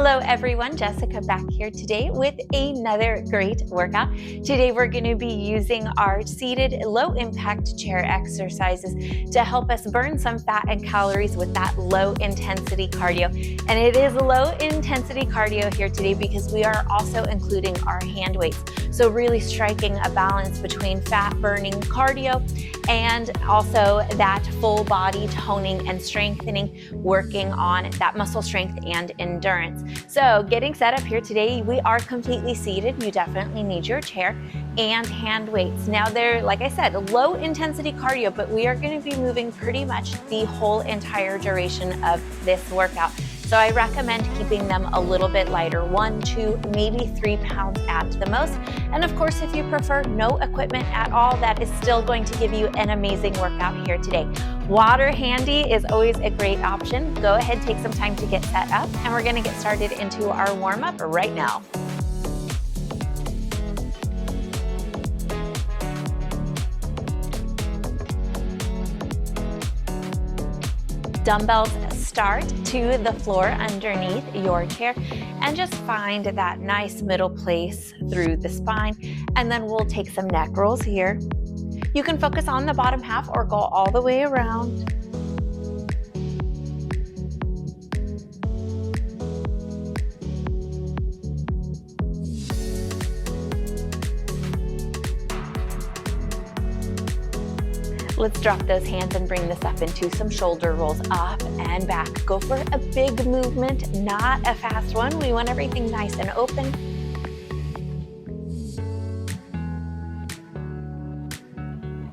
Hello everyone, Jessica back here today with another great workout. Today we're going to be using our seated low impact chair exercises to help us burn some fat and calories with that low intensity cardio. And it is low intensity cardio here today because we are also including our hand weights. So really striking a balance between fat burning cardio and also that full body toning and strengthening, working on that muscle strength and endurance. So getting set up here today, we are completely seated. You definitely need your chair and hand weights. Now they're, like I said, low intensity cardio, but we are going to be moving pretty much the whole entire duration of this workout. So I recommend keeping them a little bit lighter, 1, 2, maybe 3 pounds at the most. And of course, if you prefer no equipment at all, that is still going to give you an amazing workout here today. Water handy is always a great option. Go ahead, take some time to get set up, and we're gonna get started into our warm-up right now. Dumbbells start to the floor underneath your chair and just find that nice middle place through the spine. And then we'll take some neck rolls here. You can focus on the bottom half or go all the way around. Let's drop those hands and bring this up into some shoulder rolls, up and back. Go for a big movement, not a fast one. We want everything nice and open.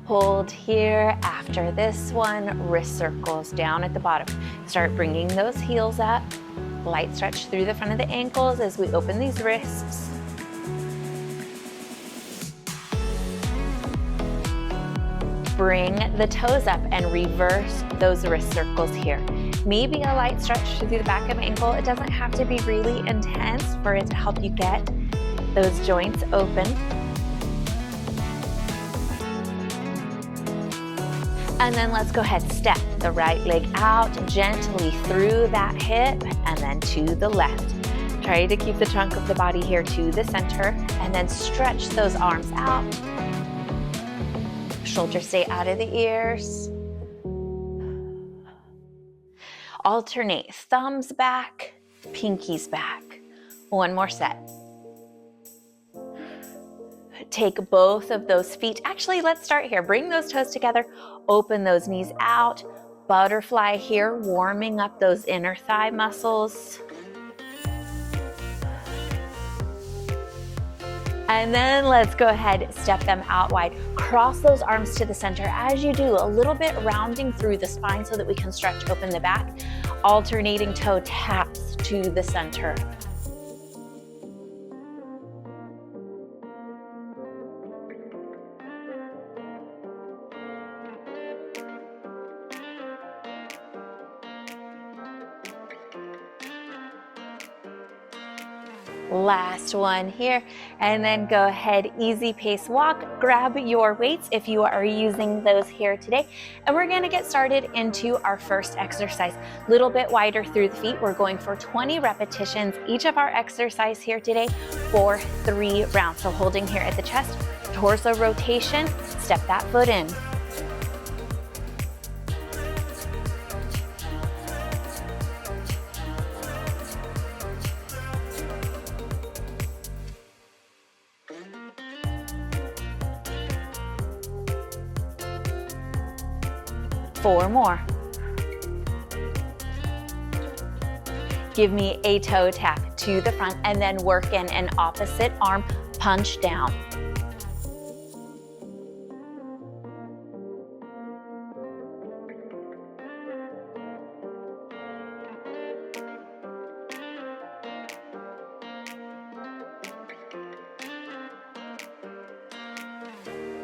Hold here. After this one, wrist circles down at the bottom. Start bringing those heels up. Light stretch through the front of the ankles as we open these wrists. Bring the toes up and reverse those wrist circles here. Maybe a light stretch through the back of the ankle. It doesn't have to be really intense for it to help you get those joints open. And then let's go ahead, step the right leg out gently through that hip and then to the left. Try to keep the trunk of the body here to the center and then stretch those arms out. Shoulders stay out of the ears. Alternate thumbs back, pinkies back. One more set. Take both of those feet. Actually, let's start here. Bring those toes together. Open those knees out. Butterfly here, warming up those inner thigh muscles. And then let's go ahead, step them out wide. Cross those arms to the center. As you do, a little bit rounding through the spine so that we can stretch open the back. Alternating toe taps to the center. Last one here, and then go ahead, easy pace walk, grab your weights if you are using those here today, and we're going to get started into our first exercise. Little bit wider through the feet. We're going for 20 repetitions each of our exercise here today for 3 rounds. So holding here at the chest, torso rotation, step that foot in. Four more. Give me a toe tap to the front and then work in an opposite arm punch down.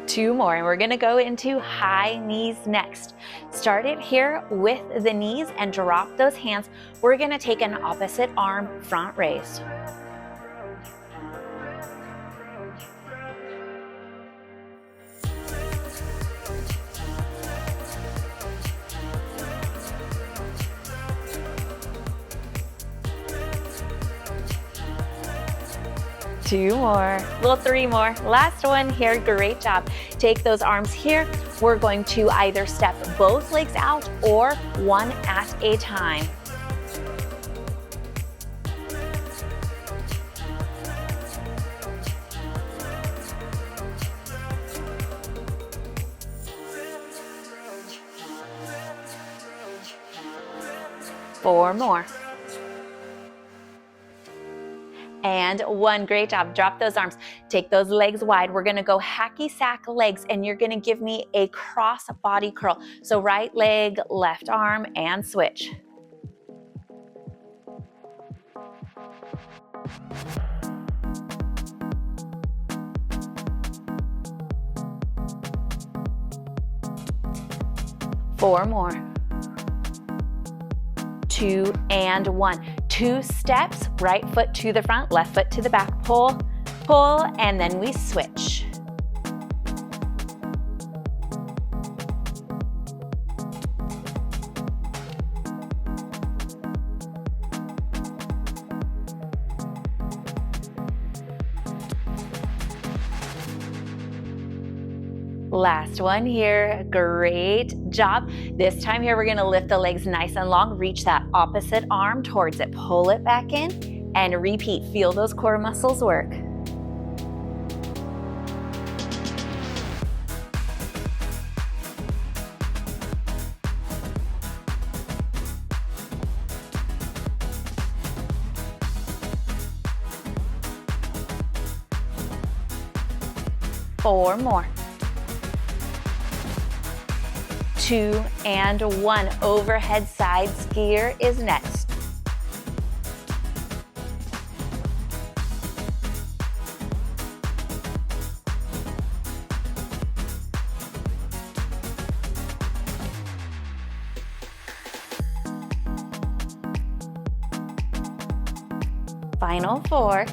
Two more, and we're gonna go into high knees next. Start it here with the knees and drop those hands. We're gonna take an opposite arm front raise. 2 more, well, 3 more. Last one here, great job. Take those arms here. We're going to either step both legs out or one at a time. Four more. And one, great job. Drop those arms. Take those legs wide. We're gonna go hacky sack legs, and you're gonna give me a cross body curl. So right leg, left arm, and switch. Four more. 2 and 1. 2 steps, right foot to the front, left foot to the back. Pull, pull, and then we switch. Last one here, great job. This time here, we're gonna lift the legs nice and long, reach that opposite arm towards it, pull it back in, and repeat. Feel those core muscles work. Four more. 2 and 1. Overhead side skier is next. Final 4.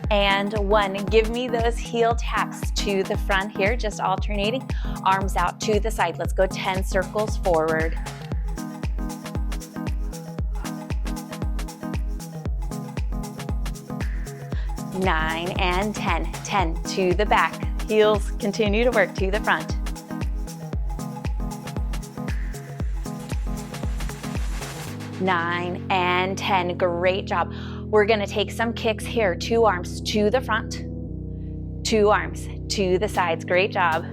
And 1. Give me those heel taps to the front here, just alternating. Arms out to the side. Let's go 10 circles forward. Nine and 10. 10 to the back. Heels continue to work to the front. 9 and 10. Great job. We're gonna take some kicks here. 2 arms to the front, 2 arms to the sides. Great job.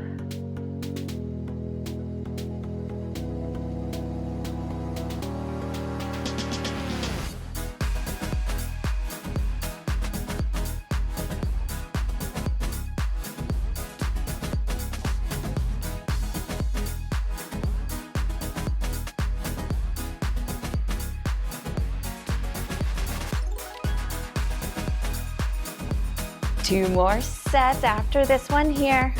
Two more sets after this one here.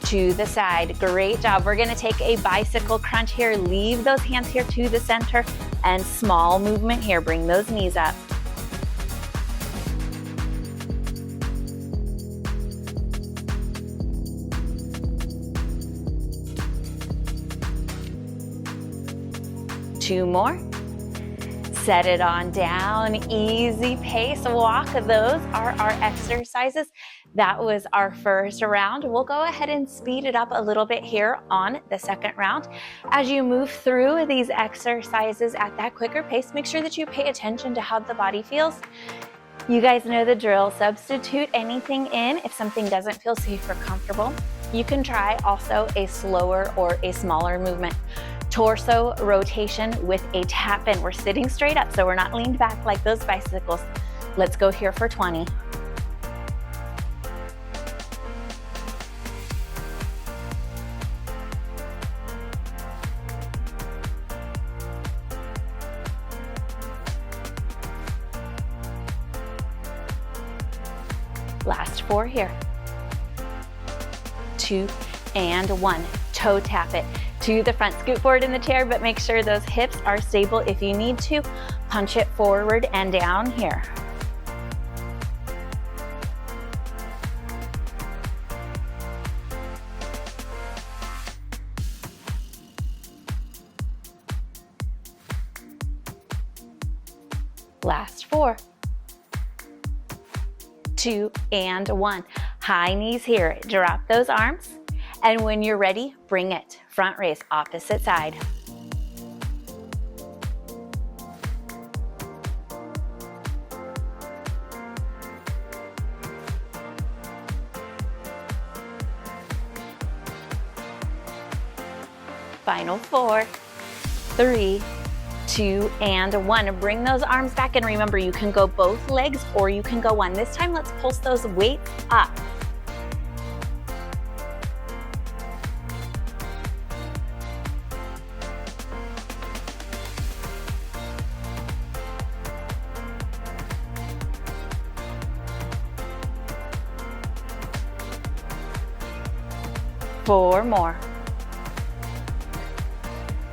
To the side, great job. We're gonna take a bicycle crunch here. Leave those hands here to the center and small movement here. Bring those knees up. Two more. Set it on down, easy pace walk. Those are our exercises. That was our first round. We'll go ahead and speed it up a little bit here on the second round. As you move through these exercises at that quicker pace, make sure that you pay attention to how the body feels. You guys know the drill. Substitute anything in if something doesn't feel safe or comfortable. You can try also a slower or a smaller movement. Torso rotation with a tap in. We're sitting straight up, so we're not leaned back like those bicycles. Let's go here for 20. Last 4 here. 2 and 1. Toe tap it to the front. Scoot forward in the chair, but make sure those hips are stable. If you need to, punch it forward and down here. Last 4, 2, and 1. High knees here. Drop those arms. And when you're ready, bring it. Front raise, opposite side. Final 4, 3, 2, and 1. Bring those arms back, and remember, you can go both legs or you can go one. This time, let's pulse those weights up. Four more.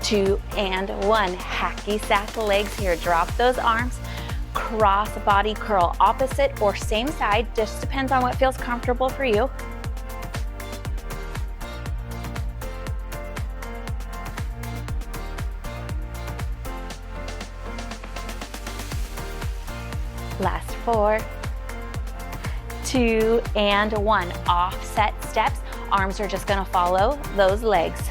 2, and 1. Hacky sack legs here. Drop those arms. Cross body curl, opposite or same side. Just depends on what feels comfortable for you. Last 4, 2, and 1. Offset steps. Arms are just going to follow those legs.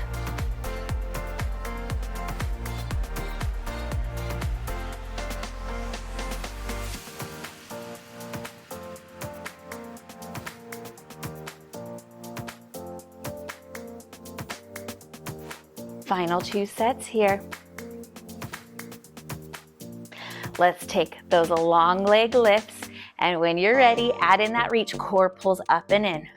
Final 2 sets here. Let's take those long leg lifts, and when you're ready, add in that reach. Core pulls up and in.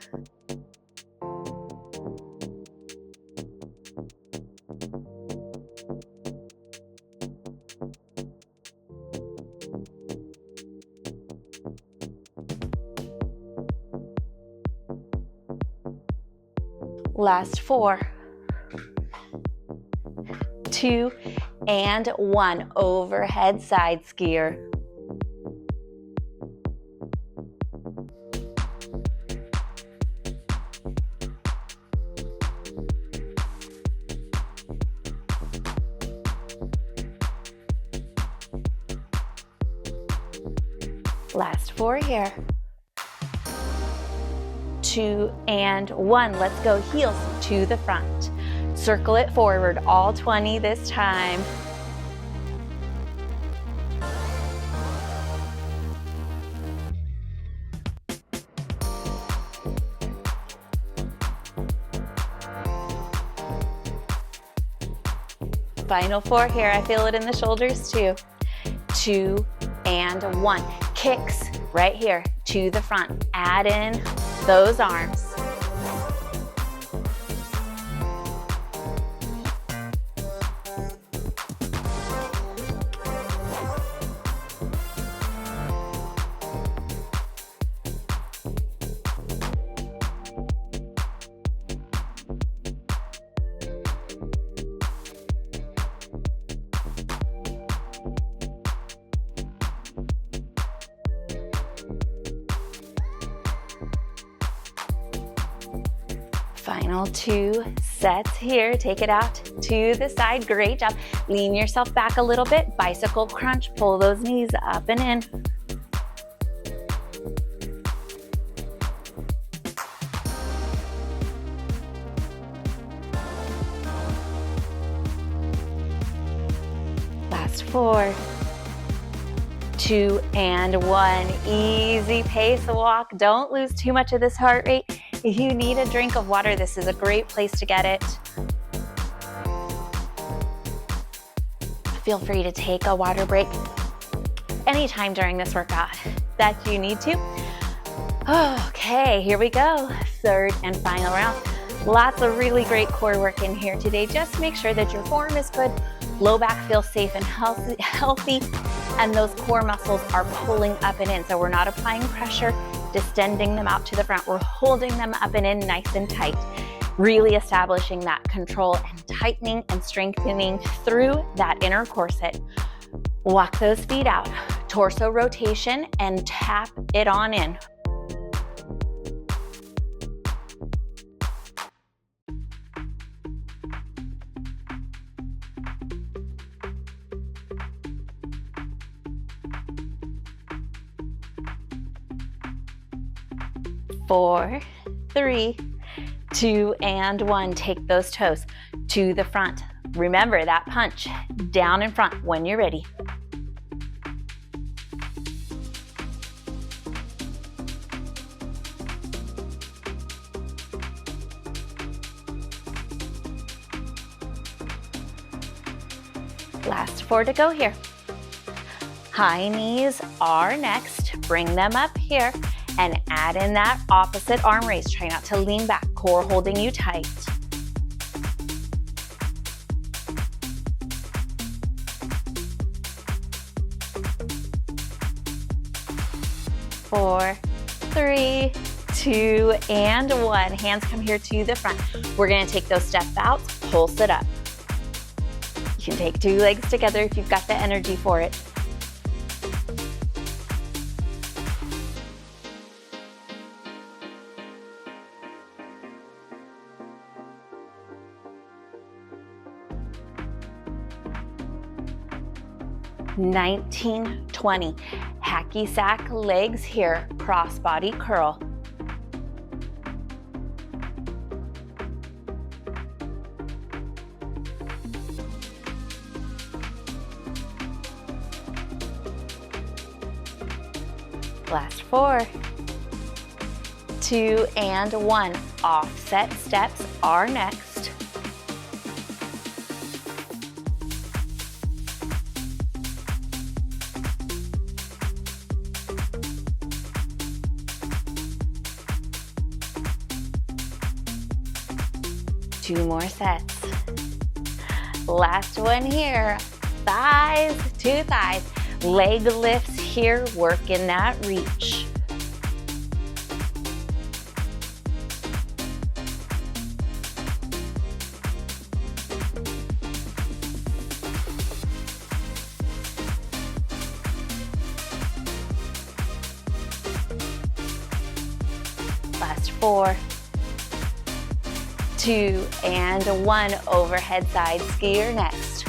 Last 4, 2, and 1. Overhead side skier. Last 4 here. 2, and 1. Let's go heels to the front. Circle it forward, all 20 this time. Final 4 here. I feel it in the shoulders too. 2, and 1. Kicks right here to the front. Add in those arms. Final 2 sets here. Take it out to the side. Great job. Lean yourself back a little bit. Bicycle crunch. Pull those knees up and in. Last 4, 2, and 1. Easy pace walk. Don't lose too much of this heart rate. If you need a drink of water, this is a great place to get it. Feel free to take a water break anytime during this workout that you need to. Okay, here we go. Third and final round. Lots of really great core work in here today. Just make sure that your form is good, low back feels safe and healthy, and those core muscles are pulling up and in. So we're not applying pressure, distending them out to the front. We're holding them up and in nice and tight, really establishing that control and tightening and strengthening through that inner corset. Walk those feet out, torso rotation, and tap it on in. 4, 3, 2, and 1. Take those toes to the front. Remember that punch down in front when you're ready. Last 4 to go here. High knees are next. Bring them up here and add in that opposite arm raise. Try not to lean back, core holding you tight. 4, 3, 2, and 1. Hands come here to the front. We're gonna take those step outs, pulse it up. You can take 2 legs together if you've got the energy for it. (19, 20). Hacky sack legs here, crossbody curl. Last 4, 2, and 1. Offset steps are next. Two more sets. Last one here. Thighs to thighs. Leg lifts here, work in that reach. Last 4, 2, and 1. Overhead side skier next.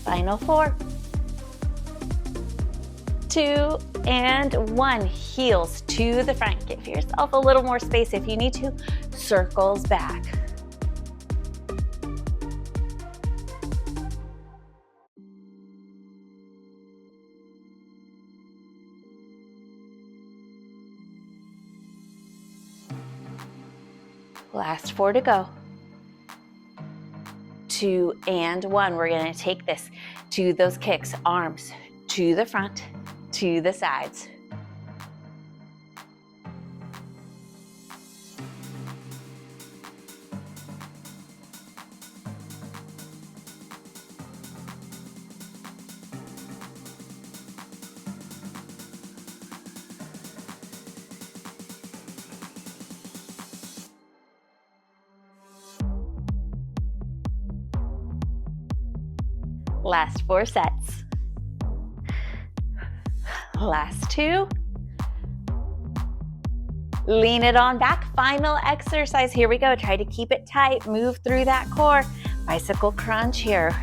Final 4, 2, and 1. Heels to the front. Give yourself a little more space if you need to. Circles back. Last 4 to go. 2, and 1. We're going to take this to those kicks. Arms to the front, to the sides. Last 4 sets. Last 2. Lean it on back. Final exercise. Here we go. Try to keep it tight. Move through that core. Bicycle crunch here.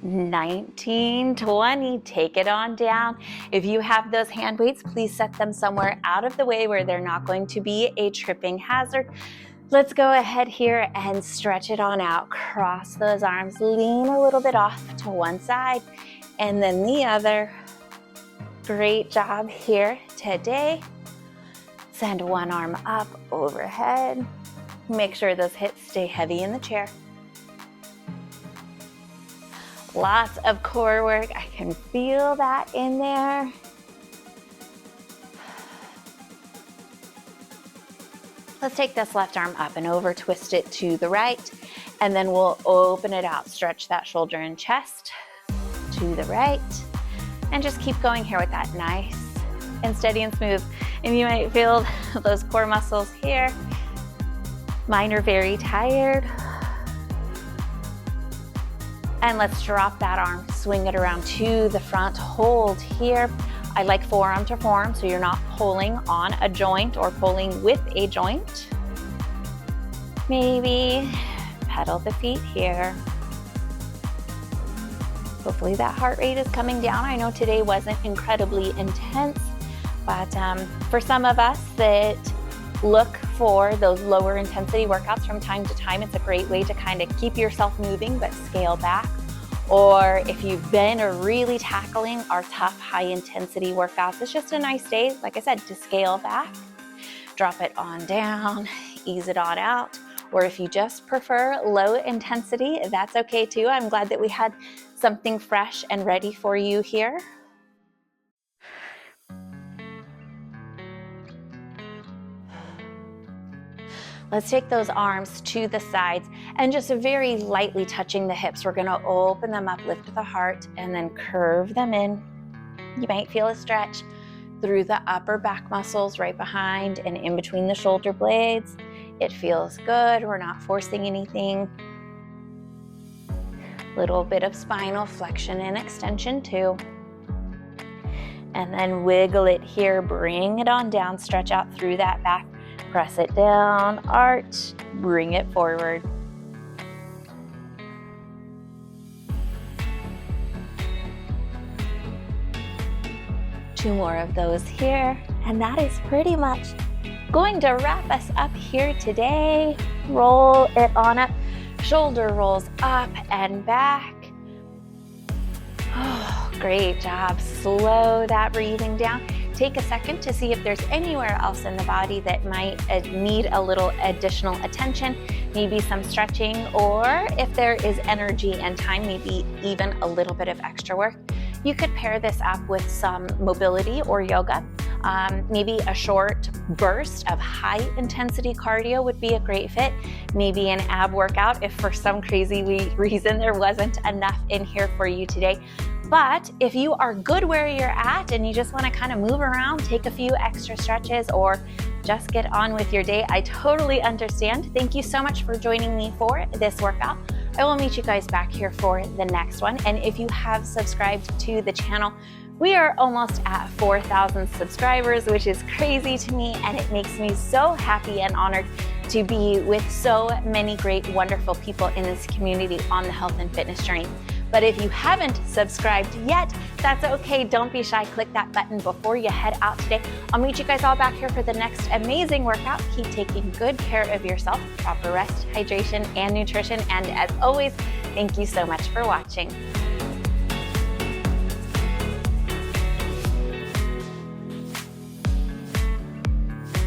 (19, 20). Take it on down. If you have those hand weights, please set them somewhere out of the way where they're not going to be a tripping hazard. Let's go ahead here and stretch it on out. Cross those arms, lean a little bit off to one side and then the other. Great job here today. Send one arm up overhead. Make sure those hips stay heavy in the chair. Lots of core work. I can feel that in there. Let's take this left arm up and over, twist it to the right, and then we'll open it out. Stretch that shoulder and chest to the right, and just keep going here with that nice and steady and smooth. And you might feel those core muscles here. Mine are very tired. And let's drop that arm, swing it around to the front, hold here. I like forearm to forearm, so you're not pulling on a joint or pulling with a joint. Maybe pedal the feet here. Hopefully that heart rate is coming down. I know today wasn't incredibly intense, but for some of us that look for those lower intensity workouts from time to time, it's a great way to kind of keep yourself moving but scale back. Or if you've been really tackling our tough high intensity workouts, it's just a nice day, like I said, to scale back, drop it on down, ease it on out. Or if you just prefer low intensity, that's okay too. I'm glad that we had something fresh and ready for you here. Let's take those arms to the sides and just very lightly touching the hips. We're gonna open them up, lift the heart, and then curve them in. You might feel a stretch through the upper back muscles right behind and in between the shoulder blades. It feels good. We're not forcing anything. Little bit of spinal flexion and extension too. And then wiggle it here, bring it on down, stretch out through that back. Press it down, arch, bring it forward. Two more of those here, and that is pretty much going to wrap us up here today. Roll it on up, shoulder rolls up and back. Oh, great job. Slow that breathing down. Take a second to see if there's anywhere else in the body that might need a little additional attention, maybe some stretching, or if there is energy and time, maybe even a little bit of extra work. You could pair this up with some mobility or yoga. Maybe a short burst of high intensity cardio would be a great fit. Maybe an ab workout if for some crazy reason there wasn't enough in here for you today. But if you are good where you're at and you just want to kind of move around, take a few extra stretches, or just get on with your day, I totally understand. Thank you so much for joining me for this workout. I will meet you guys back here for the next one. And if you have subscribed to the channel, we are almost at 4,000 subscribers, which is crazy to me, and it makes me so happy and honored to be with so many great, wonderful people in this community on the health and fitness journey. But if you haven't subscribed yet, that's okay. Don't be shy. Click that button before you head out today. I'll meet you guys all back here for the next amazing workout. Keep taking good care of yourself, proper rest, hydration, and nutrition. And as always, thank you so much for watching.